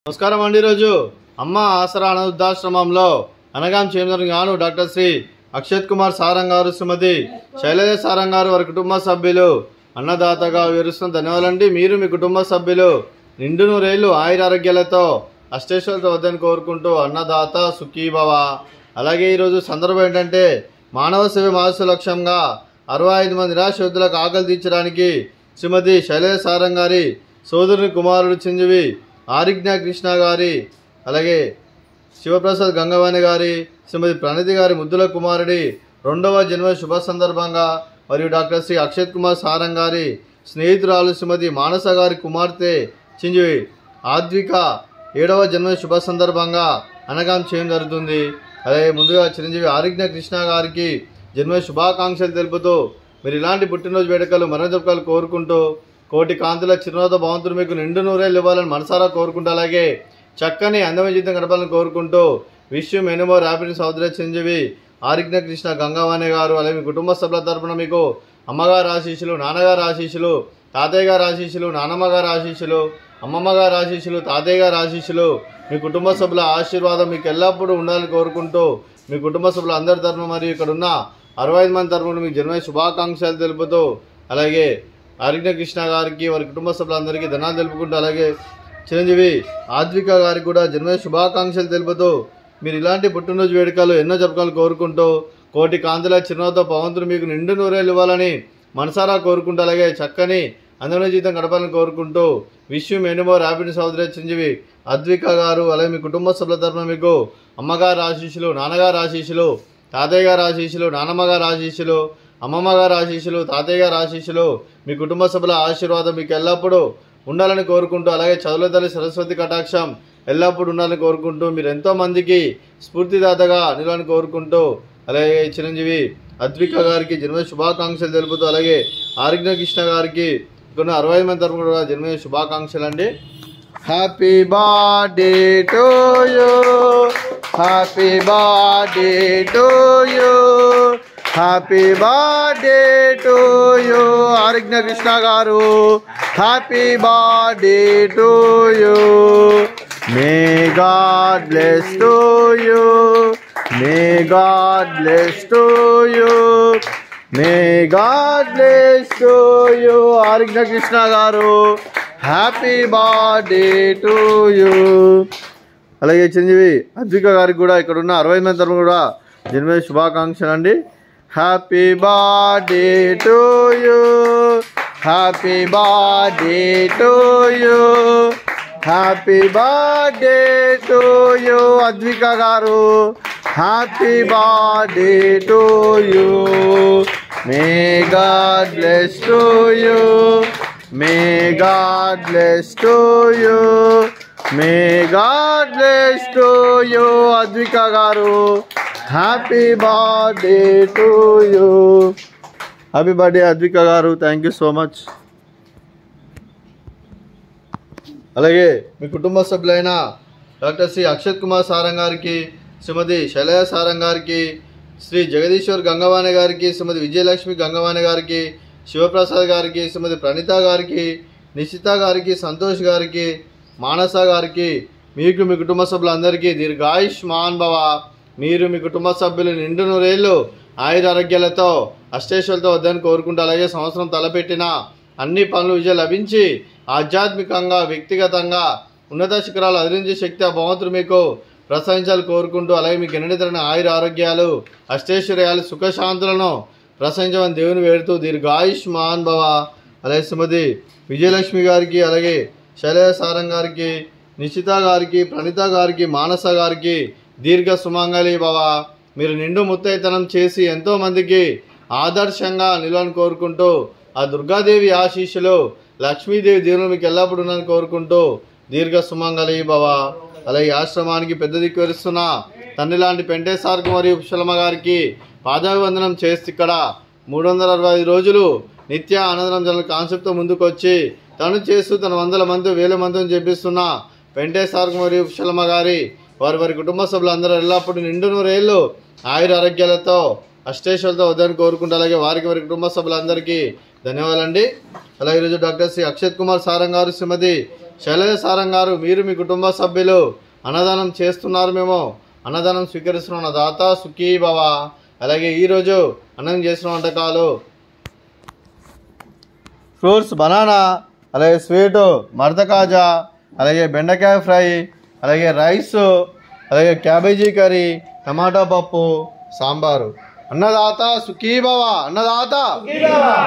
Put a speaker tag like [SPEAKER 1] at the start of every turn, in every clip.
[SPEAKER 1] నమస్కారం అండి. ఈరోజు అమ్మ ఆసరా అనాథాశ్రమంలో అనగాం చేమదర్ గాను డాక్టర్ శ్రీ అక్షత్ కుమార్ సారంగ్ గారు, శ్రీమతి శైలజ సారంగ్ గారు, వారి కుటుంబ సభ్యులు అన్నదాతగా వివరిస్తున్న ధన్యవాదాలండి. మీరు మీ కుటుంబ సభ్యులు నిండు నూరేళ్లు ఆయురారోగ్యాలతో అష్టేశ్వరులతో వద్దని కోరుకుంటూ అన్నదాత సుఖీభవ. అలాగే ఈరోజు సందర్భం ఏంటంటే మానవ సేవ మానవ లక్ష్యంగా 65 మంది నిరాశ్రతులకు ఆకలి తీర్చడానికి శ్రీమతి శైలజ సారంగ్ గారి సోదరుని కుమారుడు చిరంజీవి ఆరిజ్ఞ కృష్ణ గారి, అలాగే శివప్రసాద్ గంగవాణి గారి, శ్రీమతి ప్రణతి గారి ముద్దుల కుమారుడి 2వ జన్మదిన శుభ సందర్భంగా మరియు డాక్టర్ శ్రీ అక్షత్ కుమార్ సారంగ్ గారి స్నేహితురాలు శ్రీమతి మానస గారి కుమార్తె చిరంజీవి ఆద్విక 7వ జన్మదిన శుభ సందర్భంగా అనగాం చేయడం జరుగుతుంది. అలాగే ముందుగా చిరంజీవి ఆరిజ్ఞ కృష్ణ గారికి జన్మదిన శుభాకాంక్షలు తెలుపుతూ మీరు ఇలాంటి పుట్టినరోజు వేడుకలు మరణ జరుపుకోవాలని కోరుకుంటూ కోటి కాంతుల చిరునవ్వుతో భగవంతుడు మీకు నిండు నూరేళ్ళు ఇవ్వాలని మనసారా కోరుకుంటూ, అలాగే చక్కని అందమైన జీవితం గడపాలని కోరుకుంటూ విష్ మెనీ మోర్ హ్యాపీనెస్ సోదరి చిరంజీవి ఆరిజ్ఞ కృష్ణ గంగవాణి గారు, అలాగే మీ కుటుంబ సభ్యుల తరపున మీకు అమ్మగారు ఆశీస్సులు, నాన్నగారు ఆశీస్సులు, తాతయ్య గారు ఆశీస్సులు, నానమ్మ గారు ఆశీస్సులు, అమ్మమ్మ గారు ఆశీస్సులు, తాతయ్య గారు ఆశీస్సులు, మీ కుటుంబ సభ్యుల ఆశీర్వాదం మీకు ఎల్లప్పుడూ ఉండాలని కోరుకుంటూ మీ కుటుంబ సభ్యుల అందరి తరపున మరియు ఇక్కడ ఉన్న 65 మంది తరపున మీకు జన్మదిన శుభాకాంక్షలు తెలుపుతూ, అలాగే ఆరిజ్ఞ కృష్ణ గారికి వారి కుటుంబ సభ్యులందరికీ ధనాలు తెలుపుకుంటూ, అలాగే చిరంజీవి ఆద్విక గారికి కూడా జన్మదిన శుభాకాంక్షలు తెలుపుతూ మీరు ఇలాంటి పుట్టినరోజు వేడుకలు ఎన్నో జరుపుకోవాలని కోరుకుంటూ కోటి కాంతుల చిరునవ్వుతో భగవంతుడు మీకు నిండు నూరేళ్ళు ఇవ్వాలని మనసారా కోరుకుంటూ, అలాగే చక్కని అందమైన జీవితం గడపాలని కోరుకుంటూ విష్ మెనీ మోర్ హ్యాపీనెస్ సోదరి చిరంజీవి ఆద్విక గారు, అలాగే మీ కుటుంబ సభ్యుల తరపున మీకు అమ్మగారు ఆశీస్సులు, నాన్నగారు ఆశీస్సులు, తాతయ్య గారు ఆశీస్సులు, నానమ్మ గారు ఆశీస్సులు, అమ్మమ్మ గారు ఆశీస్సులు, తాతయ్య గారు ఆశీస్సులు, మీ కుటుంబ సభ్యుల ఆశీర్వాదం మీకు ఎల్లప్పుడూ ఉండాలని కోరుకుంటూ, అలాగే చదువుల తల్లి సరస్వతి కటాక్షం ఎల్లప్పుడూ ఉండాలని కోరుకుంటూ మీరు ఎంతో మందికి స్ఫూర్తిదాతగా నిలవాలని కోరుకుంటూ, అలాగే చిరంజీవి అద్విక గారికి జన్మదిన శుభాకాంక్షలు తెలుపుతూ, అలాగే ఆరిజ్ఞ కృష్ణ గారికి ఇక్కడ 65 మంది తరపున కూడా జన్మదిన శుభాకాంక్షలు అండి. Happy birthday to you, happy birthday to you, happy birthday to you Arijna Krishna గారు, happy birthday to you, may God bless to you, may God bless to you, may God bless to you Arijna Krishna గారు, happy birthday to you. అలాగే చిరంజీవి అద్విక గారికి కూడా ఇక్కడ ఉన్న 65 మంది తరపున కూడా జన్మదిన శుభాకాంక్షలు అండి. Happy birthday to you, happy birthday to you, happy birthday to you Advika గారు, happy birthday to you, may God bless to you, may God bless to you, may God bless to you Advika గారు, happy birthday to you. Happy birthday Advika గారు, thank you so much. అలాగే మీ కుటుంబ సభ్యులైన doctor Shri Akshat Kumar Sarang గారికి, శ్రీమతి శైలజ సారంగ్ గారికి, శ్రీ జగదీశ్వర్ గంగవాణి గారికి, శ్రీమతి విజయలక్ష్మి గంగవాణి గారికి, శివప్రసాద్ గారికి, శ్రీమతి ప్రణిత గారికి, నిశిత గారికి, సంతోష్ గారికి, మానస గారికి, మీకు మీ కుటుంబ సభ్యులందరికీ దీర్ఘాయుష్మాన్ భవ. మీరు మీ కుటుంబ సభ్యులు నిండు నూరేళ్ళు ఆయురారోగ్యాలతో అష్టేశ్వరులతో వద్దని కోరుకుంటూ, అలాగే సంవత్సరం తలపెట్టిన అన్ని పనులు విజయం లభించి ఆధ్యాత్మికంగా వ్యక్తిగతంగా ఉన్నత శిఖరాలు అధిరించే శక్తి ఆ భగవంతుడు మీకు ప్రసాదించాలని కోరుకుంటూ, అలాగే మీకు ఎన్నడతరని ఆయుర ఆరోగ్యాలు అష్టైశ్వర్యాలు సుఖశాంతులను ప్రసాదించమని దేవుని వేడుతూ దీర్ఘాయుష్మాన్ భవ. అలాగే శ్రీమతి విజయలక్ష్మి గారికి, అలాగే శైలజ సారంగ్ గారికి, నిశిత గారికి, ప్రణిత గారికి, మానస గారికి దీర్ఘ సుమంగళి భవ. మీరు నిండు ముత్తైతనం చేసి ఎంతోమందికి ఆదర్శంగా నిలవని కోరుకుంటూ ఆ దుర్గాదేవి ఆశీస్సులు లక్ష్మీదేవి దీవులు మీకు ఎల్లప్పుడూ ఉన్నారని కోరుకుంటూ దీర్ఘ సుమంగళి భవ. అలాగే ఆశ్రమానికి పెద్ద దిక్కు వరిస్తున్న తండ్రి లాంటి పెంటే సార్కు మరియు పుష్పలమ్మ గారికి పాదాభివందనం చేస్తూ ఇక్కడ 365 రోజులు నిత్య ఆనందం జన కాన్సెప్ట్తో ముందుకు వచ్చి తను చేస్తూ తన 100 మంది 1000 మందిని చేపిస్తున్న పెంటే సార్కు మరియు పుష్పలమ్మ గారి వారి కుటుంబ సభ్యులందరూ ఎల్లప్పుడూ నిండు నూరేళ్ళు ఆయుర ఆరోగ్యాలతో అష్టేశ్వరులతో వద్దని కోరుకుంటూ, అలాగే వారి కుటుంబ సభ్యులందరికీ ధన్యవాదాలండి. అలాగే ఈరోజు డాక్టర్ శ్రీ అక్షత్ కుమార్ సారంగ్ గారు, శ్రీమతి శైలజ సారం గారు మీరు మీ కుటుంబ సభ్యులు అన్నదానం చేస్తున్నారు. మేము అన్నదానం స్వీకరిస్తున్న దాత సుఖీ భవ. అలాగే ఈరోజు అన్నం చేసిన వంటకాలు ఫ్రూట్స్ బనానా, అలాగే స్వీటు మడత కాజా, అలాగే బెండకాయ ఫ్రై, అలాగే రైస్, అలాగే క్యాబేజీ కర్రీ, టమాటా పప్పు, సాంబారు. అన్నదాత సుఖీ భవ. అన్నదాత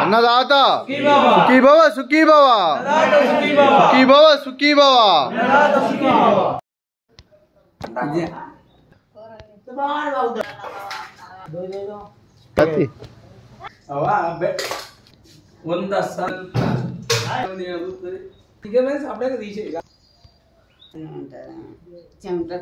[SPEAKER 1] అన్నదాత సుఖీ భవ. సుఖీ భవ. సుఖీ భవ. సుఖీ భవ.
[SPEAKER 2] చెమట